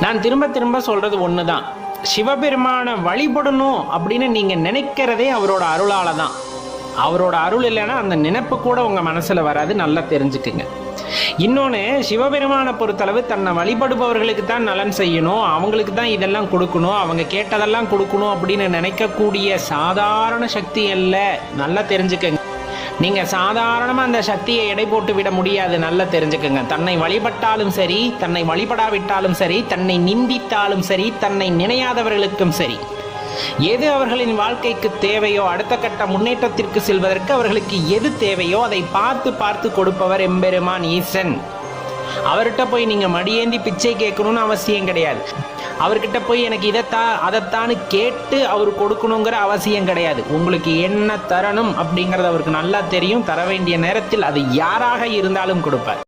நான் திரும்ப திரும்ப சொல்றது ஒண்ணுதான், சிவபெருமான வழிபடணும் அப்படின்னு நீங்க நினைக்கிறதே அவரோட அருளால தான். அவரோட அருள் இல்லைன்னா அந்த நினைப்பு கூட உங்க மனசுல வராது, நல்லா தெரிஞ்சுக்குங்க. இன்னொன்று, சிவபெருமானை பொறுத்தளவு தன்னை வழிபடுபவர்களுக்கு தான் நலன் செய்யணும், அவங்களுக்கு தான் இதெல்லாம் கொடுக்கணும், அவங்க கேட்டதெல்லாம் கொடுக்கணும் அப்படின்னு நினைக்கக்கூடிய சாதாரண சக்தி அல்ல, நல்லா தெரிஞ்சுக்கங்க. நீங்க சாதாரணமா அந்த சக்தியை எடை போட்டு விட முடியாது, நல்லா தெரிஞ்சுக்கங்க. தன்னை வழிபட்டாலும் சரி, தன்னை வழிபடாவிட்டாலும் சரி, தன்னை நிந்தித்தாலும் சரி, தன்னை நினையாதவர்களுக்கும் சரி, எது அவர்களின் வாழ்க்கைக்கு தேவையோ, அடுத்த கட்ட முன்னேற்றத்திற்கு செல்வதற்கு அவர்களுக்கு எது தேவையோ அதை பார்த்து பார்த்து கொடுப்பவர் எம்பெருமான் ஈசன். அவர்கிட்ட போய் நீங்க மடியேந்தி பிச்சை கேட்கணும்னு அவசியம் கிடையாது. அவர்கிட்ட போய் எனக்கு அதைத்தான்னு கேட்டு அவர் கொடுக்கணுங்கிற அவசியம் கிடையாது. உங்களுக்கு என்ன தரணும் அப்படிங்கிறது அவருக்கு நல்லா தெரியும். தர வேண்டிய நேரத்தில் அது யாராக இருந்தாலும் கொடுப்பார்.